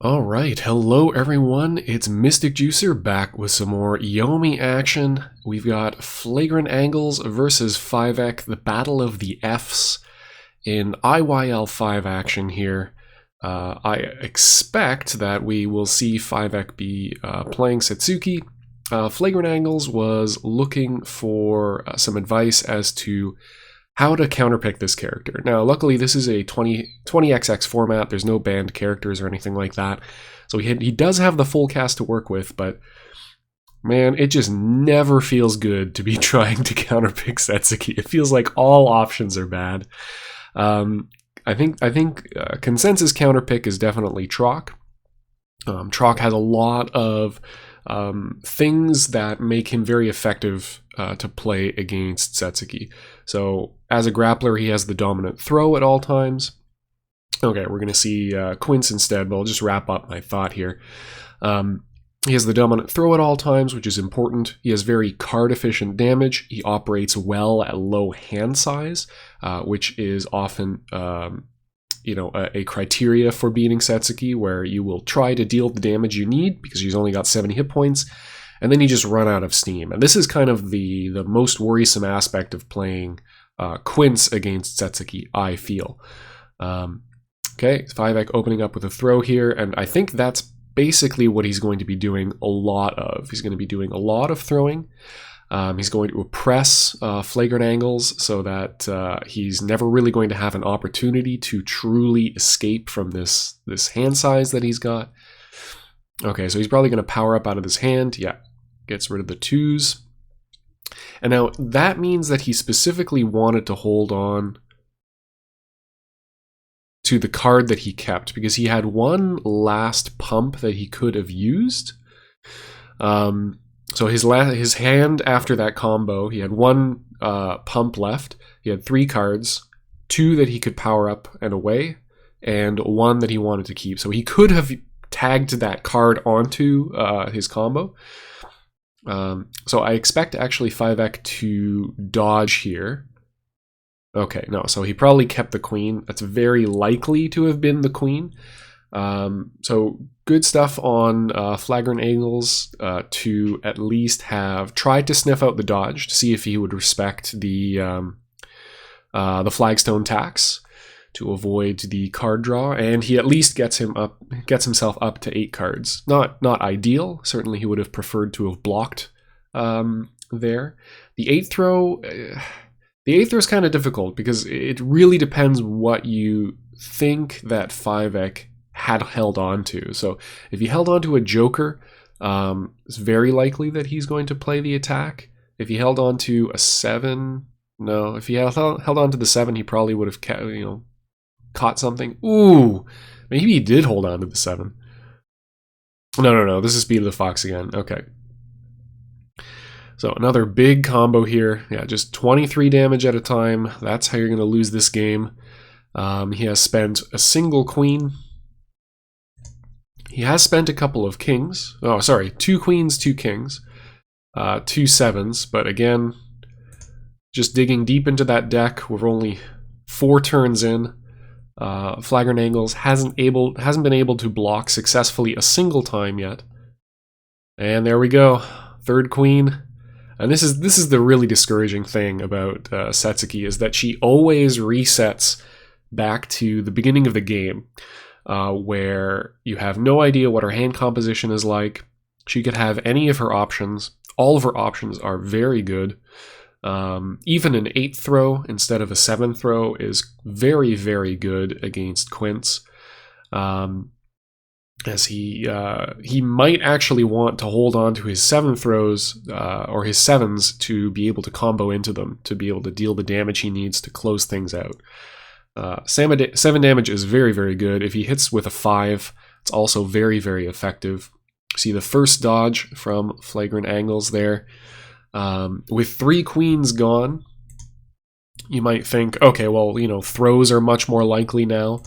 All right, hello everyone. It's Mystic Juicer back with some more Yomi action. We've got Flagrant Angles versus Fivec, the Battle of the Fs in IYL5 action here. I expect that we will see Fivec be playing Satsuki. Flagrant Angles was looking for some advice as to how to counterpick this character. Now, luckily, this is a 20xx format. There's no banned characters or anything like that. So he does have the full cast to work with, but man, it just never feels good to be trying to counterpick Satsuki. It feels like all options are bad. I think consensus counterpick is definitely Troc. Troc has a lot of things that make him very effective to play against Satsuki. So as a grappler, he has the dominant throw at all times. Okay, we're going to see Quince instead, but I'll just wrap up my thought here. He has the dominant throw at all times, which is important. He has very card-efficient damage. He operates well at low hand size, which is often a criteria for beating Satsuki, where you will try to deal the damage you need because he's only got 70 hit points, and then you just run out of steam. And this is kind of the most worrisome aspect of playing Quince against Satsuki, I feel. Okay, Fivec opening up with a throw here, and I think that's basically what he's going to be doing a lot of. He's going to be doing a lot of throwing. He's going to oppress Flagrant Angles so that he's never really going to have an opportunity to truly escape from this hand size that he's got. Okay, so he's probably going to power up out of this hand. Yeah, gets rid of the twos. And now that means that he specifically wanted to hold on to the card that he kept, because he had one last pump that he could have used. So his hand after that combo, he had one pump left. He had 3 cards, 2 that he could power up and away, and 1 that he wanted to keep. So he could have tagged that card onto his combo. So I expect actually Fivec to dodge here. Okay, no, so he probably kept the queen. That's very likely to have been the queen. So good stuff on Flagrant Angles to at least have tried to sniff out the dodge to see if he would respect the flagstone tax to avoid the card draw, and he at least gets himself up to 8 cards. Not ideal. Certainly, he would have preferred to have blocked there. The 8th throw. The 8th throw is kind of difficult because it really depends what you think that Fivec had held on to. So if he held on to a joker, it's very likely that he's going to play the attack. If he held on to a 7, no. If he held on to the 7, he probably would have caught something. Ooh, maybe he did hold on to the 7. No. This is Speed of the Fox again. Okay. So another big combo here. Yeah, just 23 damage at a time. That's how you're going to lose this game. He has spent a single queen. He has spent a couple of kings. Oh, sorry, 2 queens, 2 kings, 2 sevens. But again, just digging deep into that deck. We're only 4 turns in. Flagrant Angles hasn't been able to block successfully a single time yet. And there we go, 3rd queen. And this is the really discouraging thing about Satsuki, is that she always resets back to the beginning of the game, where you have no idea what her hand composition is like. She could have any of her options. All of her options are very good. Even an 8th throw instead of a 7th throw is very, very good against Quince. As he might actually want to hold on to his 7 throws or his 7s to be able to combo into them, to be able to deal the damage he needs to close things out. 7 damage is very, very good. If he hits with a 5, it's also very, very effective. See the first dodge from Flagrant Angles there. With 3 queens gone, you might think, okay, well, throws are much more likely now.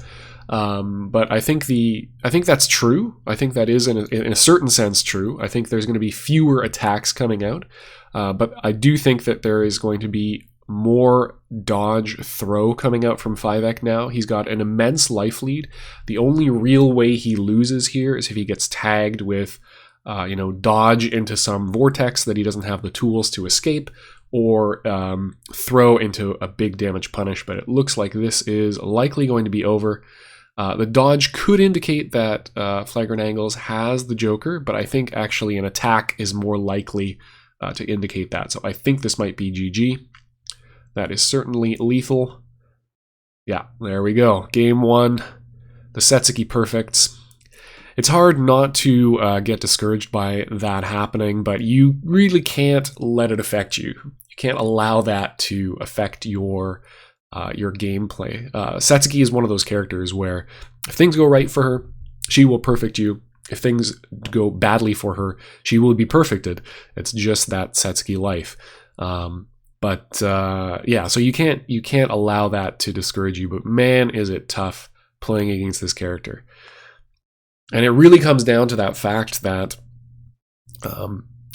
But I think that's true. I think that is in a certain sense true. I think there's going to be fewer attacks coming out, but I do think that there is going to be more dodge throw coming out from Fivec now. He's got an immense life lead. The only real way he loses here is if he gets tagged with, dodge into some vortex that he doesn't have the tools to escape, or throw into a big damage punish. But it looks like this is likely going to be over. The dodge could indicate that Flagrant Angles has the Joker, but I think actually an attack is more likely to indicate that. So I think this might be GG. That is certainly lethal. Yeah, there we go. Game 1, the Setsuki perfects. It's hard not to get discouraged by that happening, but you really can't let it affect you. You can't allow that to affect your gameplay. Setsuki is one of those characters where if things go right for her, she will perfect you. If things go badly for her, she will be perfected. It's just that Setsuki life. So you can't allow that to discourage you. But man, is it tough playing against this character. And it really comes down to that fact that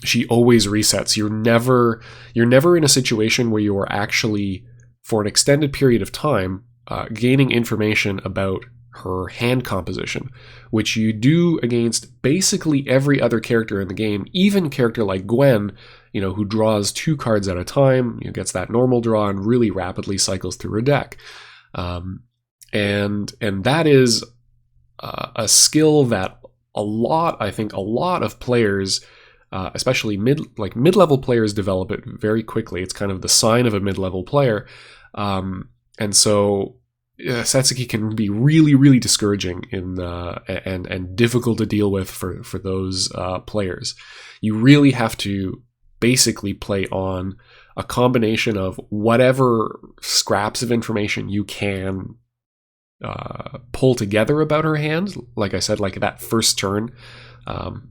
she always resets. You're never in a situation where you are actually, for an extended period of time, gaining information about her hand composition, which you do against basically every other character in the game, even a character like Gwen, who draws 2 cards at a time, gets that normal draw and really rapidly cycles through her deck. And that is a skill that a lot of players, especially mid-level players, develop it very quickly. It's kind of the sign of a mid-level player. And so Setsuki can be really, really discouraging and difficult to deal with for those players. You really have to basically play on a combination of whatever scraps of information you can pull together about her hand. Like I said, like that first turn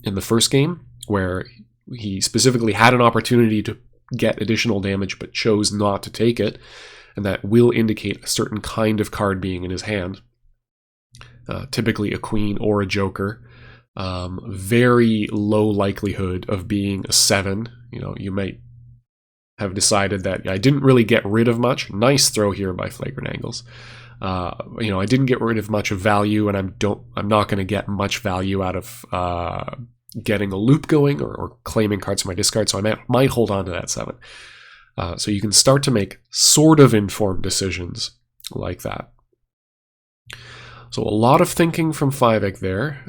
in the first game, where he specifically had an opportunity to get additional damage but chose not to take it, and that will indicate a certain kind of card being in his hand, typically a queen or a joker. Very low likelihood of being a 7. You might have decided that I didn't really get rid of much. Nice throw here by Flagrant Angles. I didn't get rid of much of value, and I'm not going to get much value out of getting a loop going or claiming cards from my discard, so I might hold on to that 7. So you can start to make sort of informed decisions like that. So a lot of thinking from Fivec there,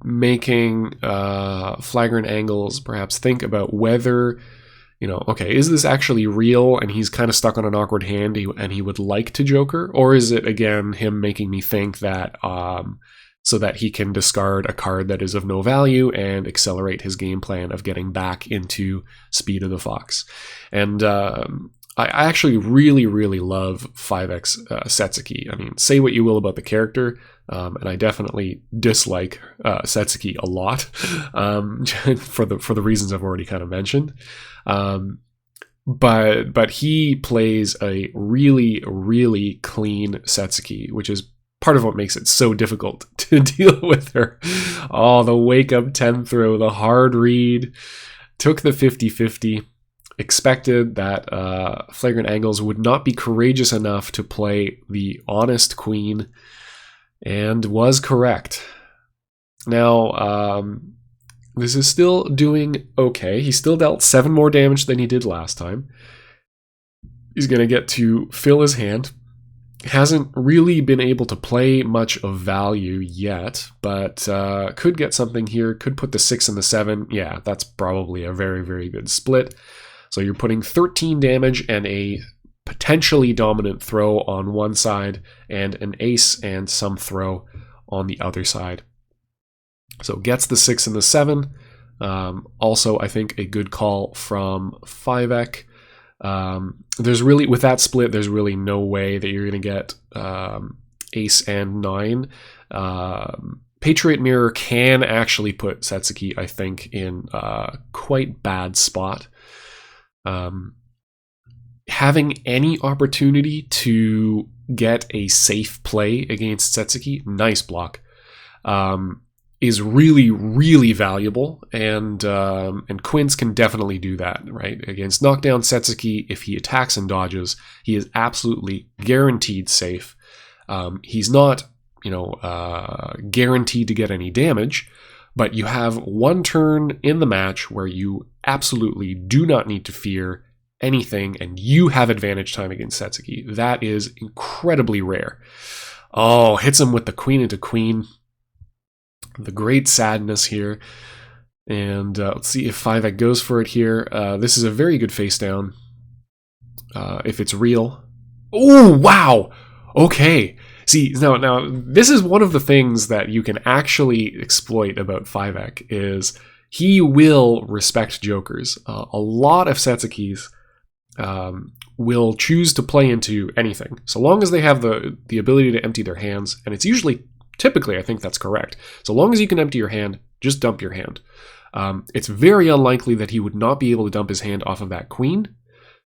making Flagrant Angles perhaps think about whether, is this actually real and he's kind of stuck on an awkward hand and he would like to Joker? Or is it, again, him making me think that so that he can discard a card that is of no value and accelerate his game plan of getting back into Speed of the Fox? And I actually really, really love Fivec's Setsuki. I mean, say what you will about the character, and I definitely dislike Setsuki a lot for the reasons I've already kind of mentioned. But he plays a really, really clean Setsuki, which is part of what makes it so difficult to deal with her. Oh, the wake up 10 throw, the hard read, took the 50-50. Expected that Flagrant Angles would not be courageous enough to play the honest queen, and was correct. Now, this is still doing okay. He still dealt 7 more damage than he did last time. He's going to get to fill his hand. Hasn't really been able to play much of value yet, but could get something here. Could put the 6 and the 7. Yeah, that's probably a very, very good split. So you're putting 13 damage and a potentially dominant throw on one side, and an ace and some throw on the other side. So gets the 6 and the 7. Also, I think a good call from Fivec. There's really, with that split, there's really no way that you're going to get ace and 9. Patriot Mirror can actually put Setsuki, I think, in a quite bad spot. Having any opportunity to get a safe play against Setsuki, nice block, is really, really valuable, and Quince can definitely do that, right? Against knockdown Setsuki, if he attacks and dodges, he is absolutely guaranteed safe. He's not, guaranteed to get any damage, but you have one turn in the match where you absolutely do not need to fear anything, and you have advantage time against Setsuki. That is incredibly rare. Oh, hits him with the queen into queen. The great sadness here. And let's see if Fivec goes for it here. This is a very good face down. If it's real. Oh, wow! Okay. See, now, this is one of the things that you can actually exploit about Fivec, is he will respect jokers. A lot of Setsukis will choose to play into anything, so long as they have the ability to empty their hands, and it's usually, typically, I think that's correct. So long as you can empty your hand, just dump your hand. It's very unlikely that he would not be able to dump his hand off of that queen,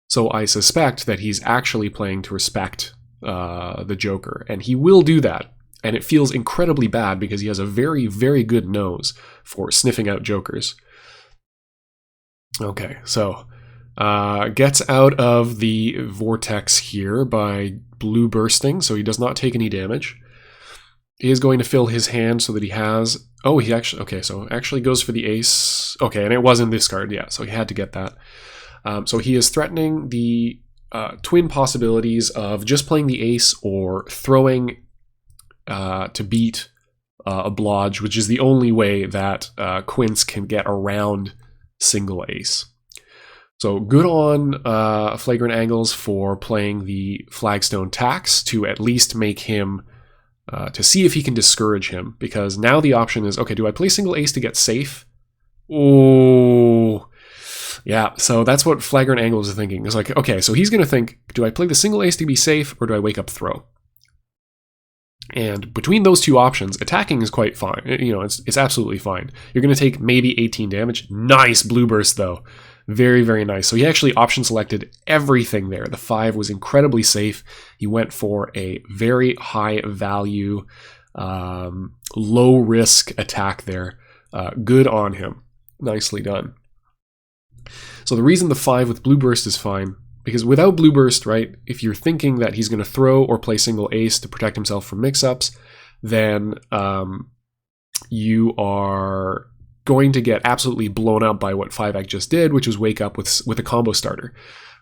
so I suspect that he's actually playing to respect the Joker, and he will do that. And it feels incredibly bad because he has a very, very good nose for sniffing out Jokers. Okay, so gets out of the vortex here by blue bursting, so he does not take any damage. He is going to fill his hand so that he has... Oh, he actually... Okay, so actually goes for the ace. Okay, and it was in this card, yeah, so he had to get that. So he is threatening the twin possibilities of just playing the ace or throwing to beat a blodge, which is the only way that Quince can get around single ace. So good on Flagrant Angles for playing the Flagstone tax to at least make him... to see if he can discourage him, because now the option is, okay, do I play single ace to get safe? Oh, yeah, so that's what Flagrant Angles is thinking. It's like, okay, so he's going to think, do I play the single ace to be safe, or do I wake up throw? And between those two options, attacking is quite fine. It's absolutely fine. You're going to take maybe 18 damage. Nice blue burst, though. Very, very nice. So he actually option selected everything there. The 5 was incredibly safe. He went for a very high value, low risk attack there. Good on him. Nicely done. So the reason the 5 with blue burst is fine, because without blue burst, right, if you're thinking that he's going to throw or play single ace to protect himself from mix-ups, then you are going to get absolutely blown up by what Fivec just did, which was wake up with a combo starter,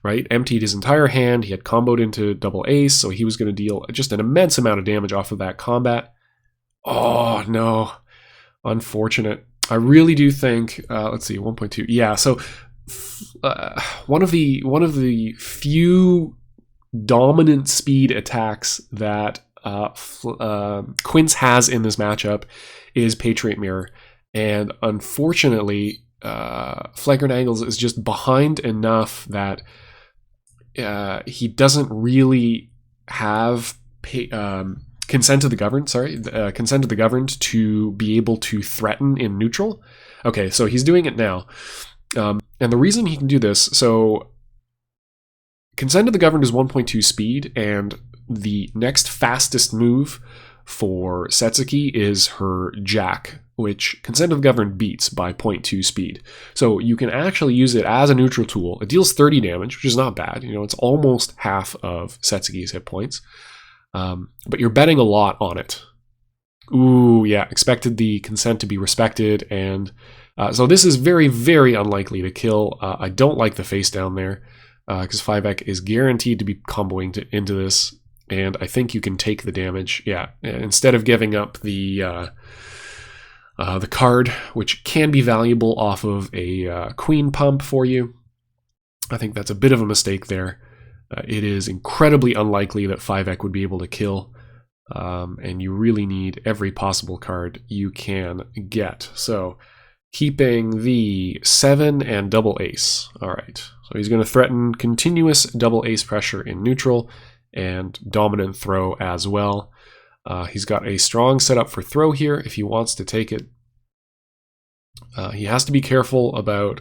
right? Emptied his entire hand, he had comboed into double ace, so he was going to deal just an immense amount of damage off of that combat. Oh, no. Unfortunate. I really do think, let's see, 1.2. Yeah, so one of the few dominant speed attacks that Quince has in this matchup is Patriot Mirror. And unfortunately, Flagrant Angles is just behind enough that he doesn't really have consent of the governed. Consent of the governed to be able to threaten in neutral. Okay, so he's doing it now, and the reason he can do this, so consent of the governed is 1.2 speed, and the next fastest move for Setsuki is her Jack, which Consent of the Governed beats by 0.2 speed. So you can actually use it as a neutral tool. It deals 30 damage, which is not bad. It's almost half of Setsuki's hit points. But you're betting a lot on it. Ooh, yeah, expected the consent to be respected. And so this is very, very unlikely to kill. I don't like the face down there, because Fivec is guaranteed to be comboing into this. And I think you can take the damage. Yeah, instead of giving up the card, which can be valuable off of a queen pump for you. I think that's a bit of a mistake there. It is incredibly unlikely that Fivec would be able to kill, and you really need every possible card you can get. So keeping the 7 and double ace. All right, so he's going to threaten continuous double ace pressure in neutral and dominant throw as well. He's got a strong setup for throw here if he wants to take it. He has to be careful about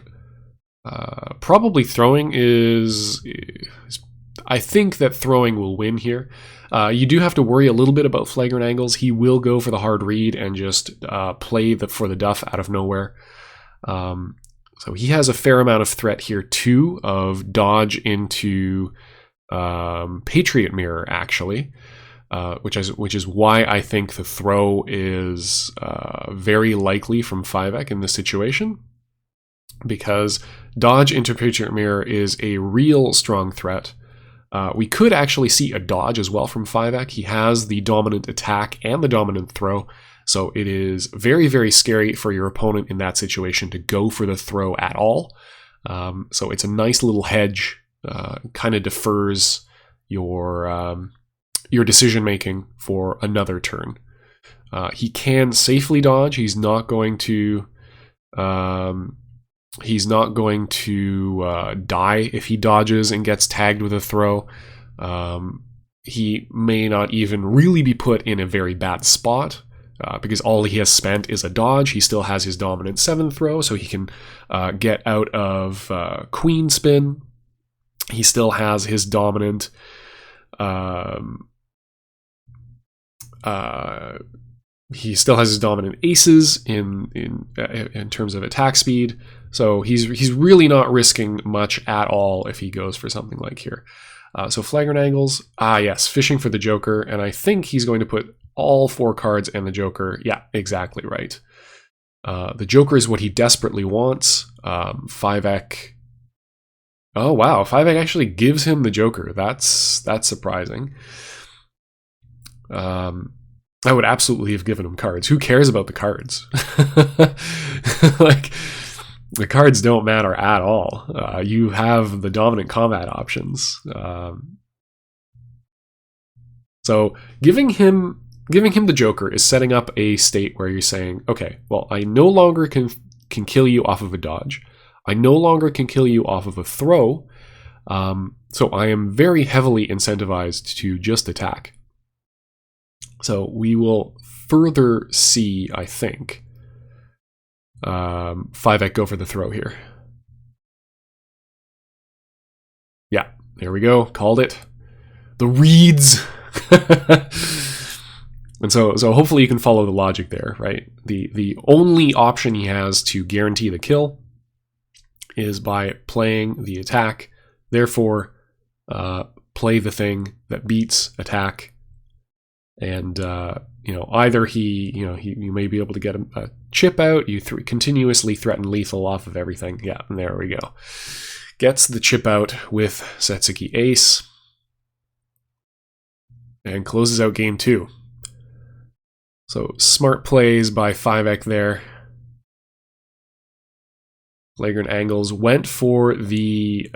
probably throwing is I think that throwing will win here. You do have to worry a little bit about flagrant angles. He will go for the hard read and just play for the duff out of nowhere. So he has a fair amount of threat here too, of dodge into Patriot Mirror, actually, which is why I think the throw is very likely from Fivec in this situation, because dodge into Patriot Mirror is a real strong threat. We could actually see a dodge as well from Fivec. He has the dominant attack and the dominant throw, so it is very, very scary for your opponent in that situation to go for the throw at all. So it's a nice little hedge, kind of defers your decision-making for another turn. He can safely dodge. He's not going to die if he dodges and gets tagged with a throw. He may not even really be put in a very bad spot, because all he has spent is a dodge. He still has his dominant 7 throw, so he can get out of queen spin. He still has his dominant aces in terms of attack speed. So he's really not risking much at all if he goes for something like here. So flagrant angles, yes, fishing for the Joker, and I think he's going to put all 4 cards and the Joker. Yeah, exactly right. The Joker is what he desperately wants. Fivec. Oh wow, Fivec actually gives him the Joker. That's surprising. I would absolutely have given him cards. Who cares about the cards? Like, the cards don't matter at all. You have the dominant combat options. So giving him the Joker is setting up a state where you're saying, okay, well, I no longer can kill you off of a dodge. I no longer can kill you off of a throw. So I am very heavily incentivized to just attack. So we will further see, I think, Fivec go for the throw here. Yeah, there we go. Called it. The reads. And so hopefully you can follow the logic there, right? The only option he has to guarantee the kill is by playing the attack. Therefore, play the thing that beats attack. And either you may be able to get a chip out. You continuously threaten lethal off of everything. Yeah, and there we go. Gets the chip out with Setsuki Ace, and closes out game 2. So smart plays by Fivec there. Flagrant Angles went for the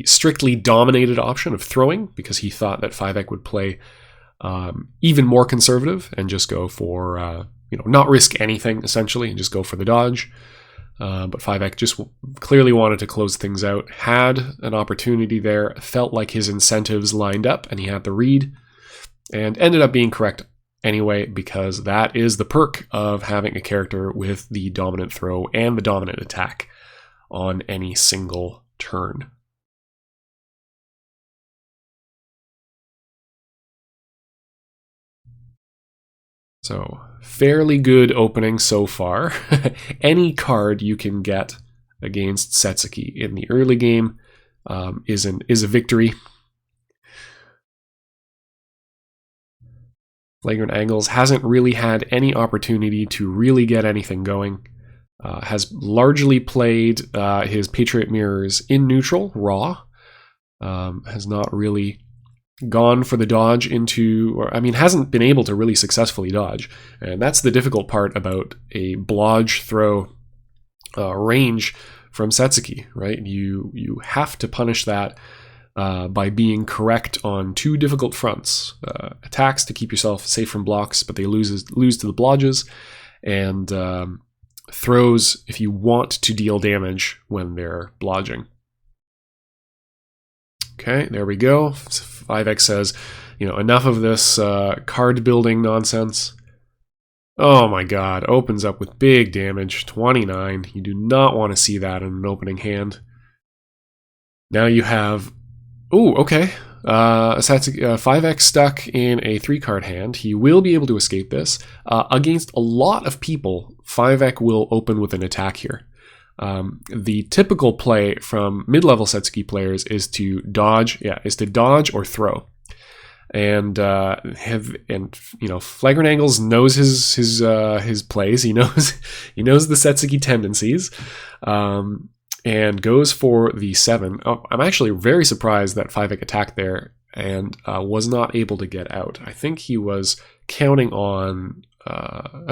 strictly dominated option of throwing, because he thought that Fivec would play even more conservative and just go for, not risk anything, essentially, and just go for the dodge. But Fivec just clearly wanted to close things out, had an opportunity there, felt like his incentives lined up, and he had the read, and ended up being correct anyway, because that is the perk of having a character with the dominant throw and the dominant attack on any single turn. So, fairly good opening so far. Any card you can get against Setsuki in the early game is a victory. Flagrant Angles hasn't really had any opportunity to really get anything going. Has largely played his Patriot Mirrors in neutral, raw. Has not really gone for the dodge hasn't been able to really successfully dodge. And that's the difficult part about a blodge throw range from Setsuki, right? You have to punish that by being correct on 2 difficult fronts. Attacks to keep yourself safe from blocks, but they lose to the blodges, and throws if you want to deal damage when they're blodging. Okay, there we go. Fivec says, enough of this card building nonsense. Oh my god, opens up with big damage, 29. You do not want to see that in an opening hand. Now you have... Oh, okay. Fivec stuck in a 3-card hand. He will be able to escape this. Against a lot of people, Fivec will open with an attack here. The typical play from mid-level Setsuki players is to dodge or throw. And Flagrant Angles knows his plays. He knows the Setsuki tendencies. And goes for the 7. Oh, I'm actually very surprised that Fivec attacked there and was not able to get out. I think he was counting on...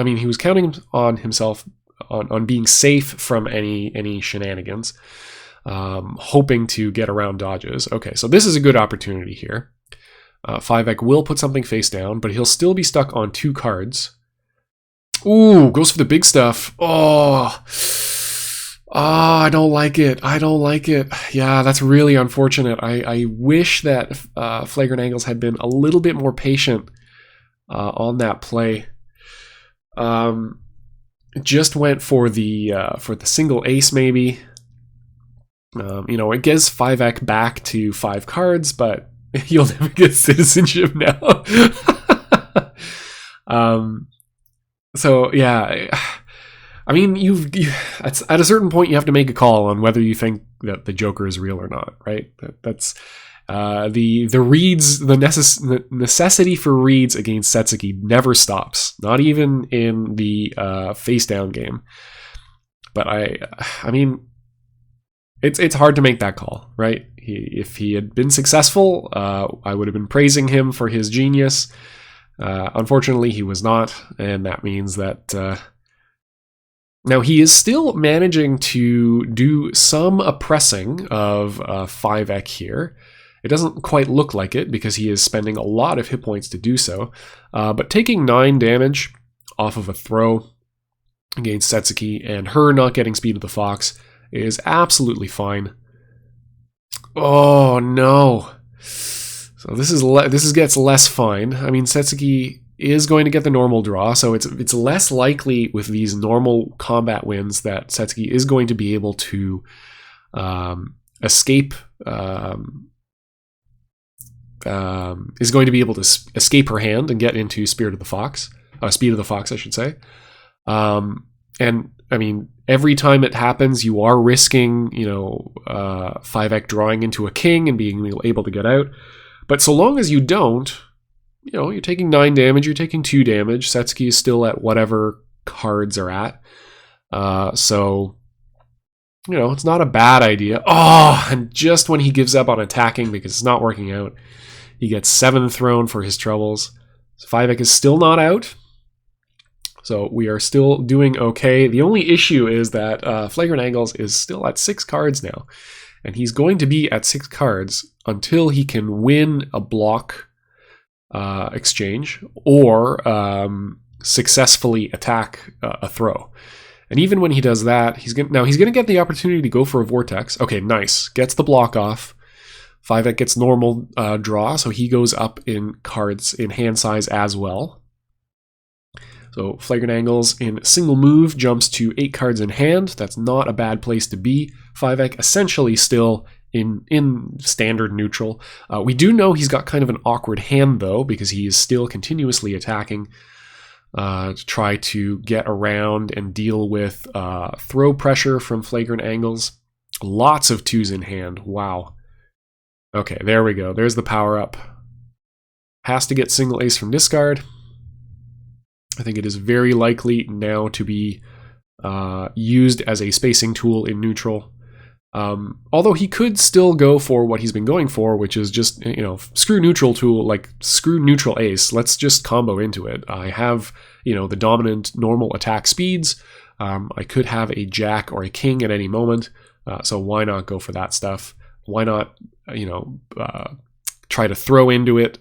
he was counting on himself on being safe from any shenanigans, hoping to get around dodges. Okay, so this is a good opportunity here. Fivec will put something face down, but he'll still be stuck on 2 cards. Ooh, goes for the big stuff. Oh, I don't like it. Yeah, that's really unfortunate. I wish that Flagrant Angles had been a little bit more patient on that play. Just went for the single ace maybe. It gives Fivec back to 5 cards, but you'll never get citizenship now. So yeah. I mean, at a certain point, you have to make a call on whether you think that the Joker is real or not, right? That's the reads, the necessity for reads against Setsuki never stops, not even in the face down game. But I mean, it's hard to make that call, right? If he had been successful, I would have been praising him for his genius. Unfortunately, he was not, and that means that. Now, he is still managing to do some oppressing of Fivec here. It doesn't quite look like it because he is spending a lot of hit points to do so. But taking 9 damage off of a throw against Setsuki and her not getting Speed of the Fox is absolutely fine. Oh, no. So this gets less fine. I mean, Setsuki is going to get the normal draw, so it's less likely with these normal combat wins that Setsuki is going to be able to escape escape her hand and get into Speed of the Fox, I should say. And I mean, every time it happens, you are risking, Fivec drawing into a king and being able to get out. But so long as you don't, you're taking 9 damage, you're taking 2 damage. Setsuki is still at whatever cards are at. So, it's not a bad idea. Oh, and just when he gives up on attacking because it's not working out, he gets 7 thrown for his troubles. So Fivec is still not out. So we are still doing okay. The only issue is that Flagrant Angles is still at 6 cards now. And he's going to be at 6 cards until he can win a block exchange or successfully attack a throw. And even when he does that, he's going to get the opportunity to go for a vortex. Okay, nice. Gets the block off. Fivec gets normal draw, so he goes up in cards in hand size as well. So Flagrant Angles in single move jumps to 8 cards in hand. That's not a bad place to be. Fivec essentially still in standard neutral. We do know he's got kind of an awkward hand though, because he is still continuously attacking to try to get around and deal with throw pressure from Flagrant Angles. Lots of 2s in hand. Wow. Okay, there we go. There's the power up. Has to get single ace from discard. I think it is very likely now to be used as a spacing tool in neutral. Although he could still go for what he's been going for, which is just, screw neutral tool, like screw neutral ace. Let's just combo into it. I have, the dominant normal attack speeds. I could have a jack or a king at any moment. So why not go for that stuff? Why not, try to throw into it?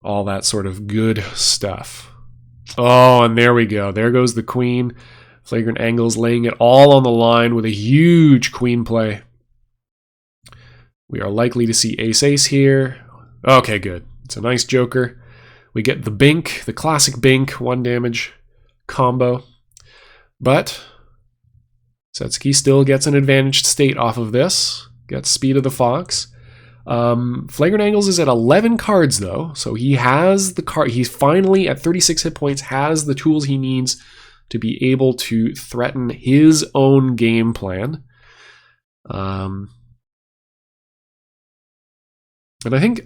All that sort of good stuff. Oh, and there we go. There goes the queen. Flagrant Angles laying it all on the line with a huge queen play. We are likely to see ace-ace here. Okay, good. It's a nice joker. We get the bink, the classic bink, 1 damage combo. But Setsuki still gets an advantaged state off of this. Gets Speed of the Fox. Flagrant Angles is at 11 cards though, so he has the card. He's finally at 36 hit points, has the tools he needs to be able to threaten his own game plan. And I think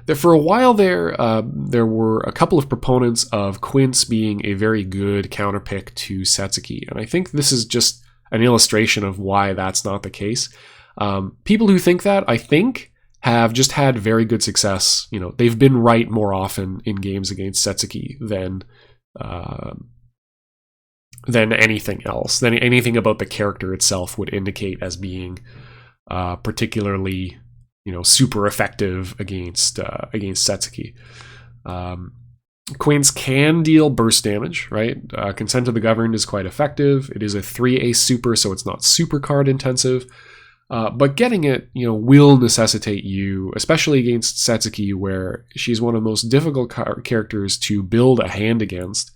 that for a while there were a couple of proponents of Quince being a very good counterpick to Setsuki, and I think this is just an illustration of why that's not the case. People who think that, I think, have just had very good success. You know, they've been right more often in games against Setsuki than anything else, than anything about the character itself would indicate as being particularly, you know, super effective against Setsuki. Quince can deal burst damage, right? Consent of the Governed is quite effective. It is a 3-ace super, so it's not super card intensive. But getting it, you know, will necessitate you, especially against Setsuki, where she's one of the most difficult characters to build a hand against,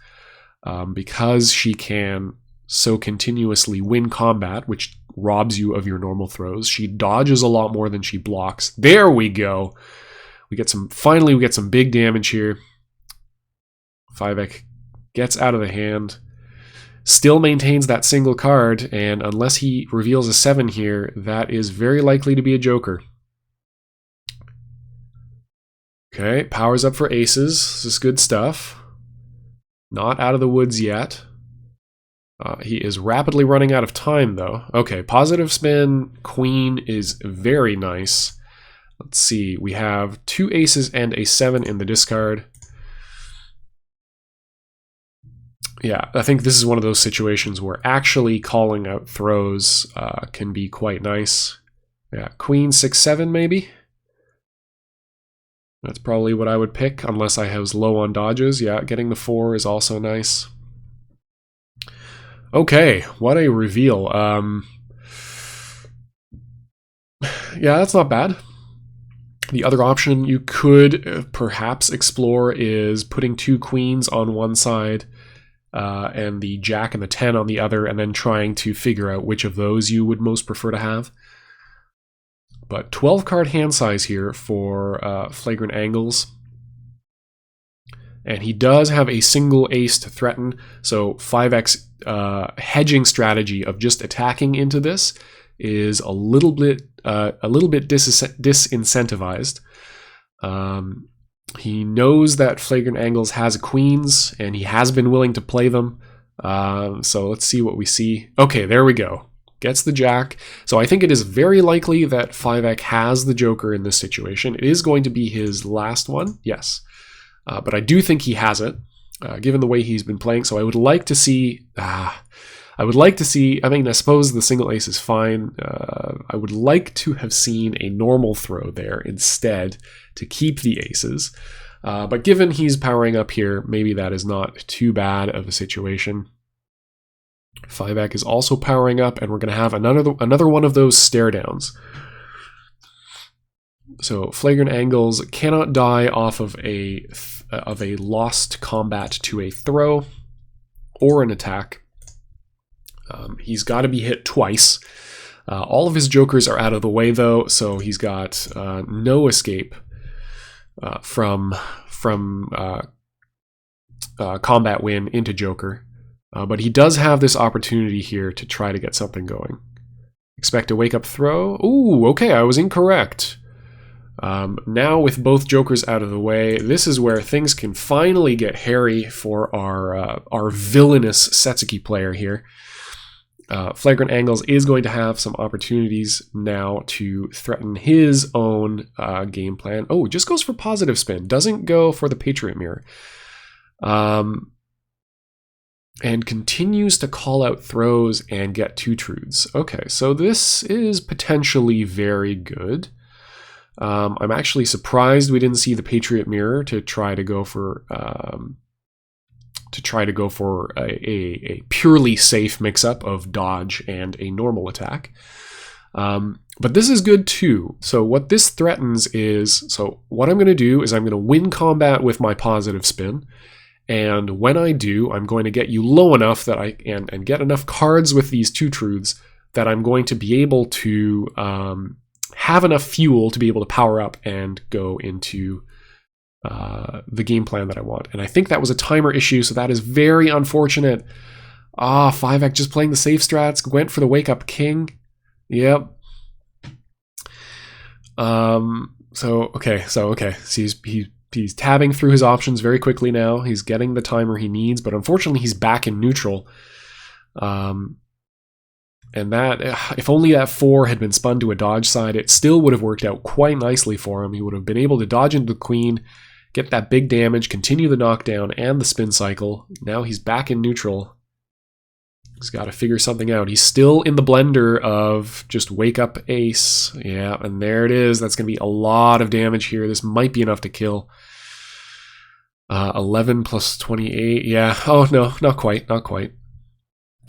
because she can so continuously win combat, which robs you of your normal throws. She dodges a lot more than she blocks. There we go. Finally we get some big damage here. Fivec gets out of the hand. Still maintains that single card, and unless he reveals a 7 here, that is very likely to be a joker. Okay, powers up for aces. This is good stuff. Not out of the woods yet. He is rapidly running out of time, though. Okay, positive spin, queen is very nice. Let's see, we have 2 aces and a 7 in the discard. Yeah, I think this is one of those situations where actually calling out throws can be quite nice. Yeah, queen 6-7 maybe. That's probably what I would pick, unless I was low on dodges. Yeah, getting the 4 is also nice. Okay, what a reveal. Yeah, that's not bad. The other option you could perhaps explore is putting 2 queens on one side and the jack and the 10 on the other, and then trying to figure out which of those you would most prefer to have. But 12 card hand size here for Flagrant Angles. And he does have a single ace to threaten, so 5x hedging strategy of just attacking into this is a little bit disincentivized. He knows that Flagrant Angles has queens, and he has been willing to play them. So let's see what we see. Okay, there we go. Gets the jack. So I think it is very likely that Fivec has the joker in this situation. It is going to be his last one, yes. But I do think he has it, given the way he's been playing. So I would like to see... I mean, I suppose the single ace is fine. I would like to have seen a normal throw there instead to keep the aces. But given he's powering up here, maybe that is not too bad of a situation. Fivec is also powering up, and we're going to have another one of those stare downs. So Flagrant Angles cannot die off of a lost combat to a throw or an attack. He's got to be hit twice. All of his jokers are out of the way, though, so he's got no escape from combat win into joker. But he does have this opportunity here to try to get something going. Expect a wake-up throw. Ooh, okay, I was incorrect. Now with both jokers out of the way, this is where things can finally get hairy for our villainous Setsuki player here. Flagrant Angles is going to have some opportunities now to threaten his own game plan. Oh, just goes for positive spin. Doesn't go for the Patriot Mirror. And continues to call out throws and get 2 truths. Okay, so this is potentially very good. I'm actually surprised we didn't see the Patriot Mirror to try to go for a purely safe mix-up of dodge and a normal attack. But this is good too. So what this threatens is, so what I'm going to do is I'm going to win combat with my positive spin, And when I do, I'm going to get you low enough that and get enough cards with these two truths that I'm going to be able to have enough fuel to be able to power up and go into the game plan that I want. And I think that was a timer issue, so that is very unfortunate. Fivec just playing the safe strats, went for the wake up king. Yep. So he's tabbing through his options very quickly now. He's getting the timer he needs, but unfortunately he's back in neutral. And that, if only that 4 had been spun to a dodge side, it still would have worked out quite nicely for him. He would have been able to dodge into the queen, get that big damage, continue the knockdown and the spin cycle. Now he's back in neutral. He's got to figure something out. He's still in the blender of just wake up ace. Yeah, and there it is. That's going to be a lot of damage here. This might be enough to kill. 11 plus 28. Yeah. Oh, no, not quite. Not quite.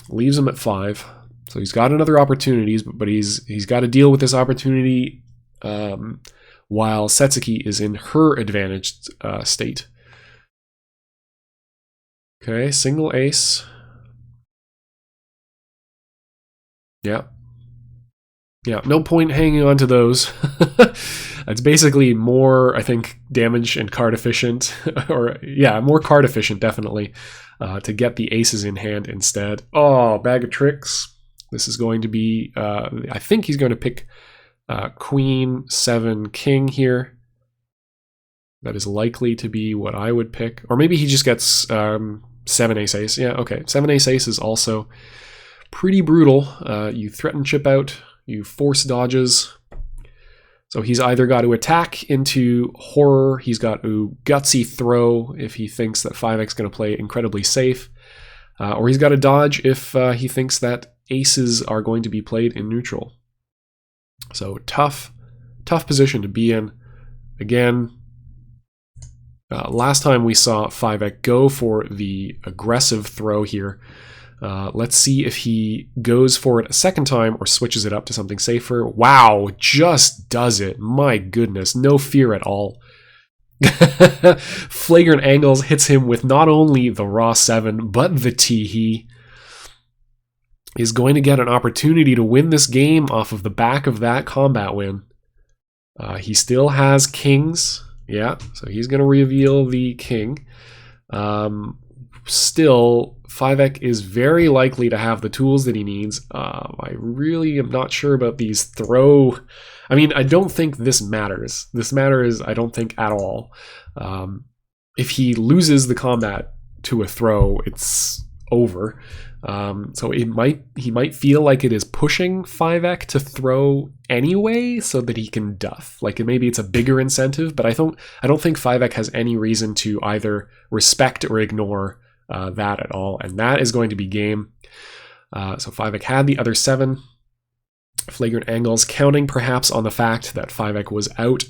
Leaves him at 5. So he's got another opportunities, but he's got to deal with this opportunity while Setsuki is in her advantaged state. Okay, single ace. Yeah. Yeah, no point hanging on to those. It's basically more, I think, damage and card efficient. Or, yeah, more card efficient, definitely, to get the aces in hand instead. Oh, bag of tricks. This is going to be, I think he's going to pick Queen, 7, King here. That is likely to be what I would pick. Or maybe he just gets 7 ace ace. Yeah, okay. 7 ace ace is also pretty brutal. You threaten chip out, you force dodges. So he's either got to attack into horror, he's got to gutsy throw if he thinks that 5X going to play incredibly safe, or he's got to dodge if he thinks that aces are going to be played in neutral. So tough position to be in. Again, last time we saw 5X go for the aggressive throw here. Let's see if he goes for it a second time or switches it up to something safer. Wow, just does it. My goodness, no fear at all. Flagrant Angles hits him with not only the raw 7, but the tee. Is going to get an opportunity to win this game off of the back of that combat win. He still has kings. Yeah, so he's going to reveal the king. Still, Fivec is very likely to have the tools that he needs. I really am not sure about these throw. I mean, I don't think this matters. This matters, I don't think, at all. If he loses the combat to a throw, it's over. So he might feel like it is pushing 5X to throw anyway, so that he can duff. Like maybe it's a bigger incentive, but I don't think 5X has any reason to either respect or ignore that at all, and that is going to be game. So 5X had the other 7 flagrant angles, counting perhaps on the fact that 5X was out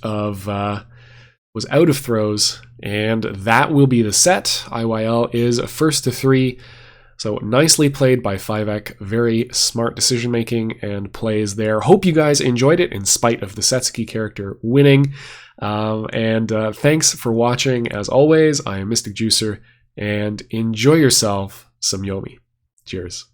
of throws, and that will be the set. IYL is first to 3. So nicely played by 5X, very smart decision making and plays there. Hope you guys enjoyed it in spite of the Setsuki character winning. And thanks for watching. As always, I am Mystic Juicer, and enjoy yourself some Yomi. Cheers.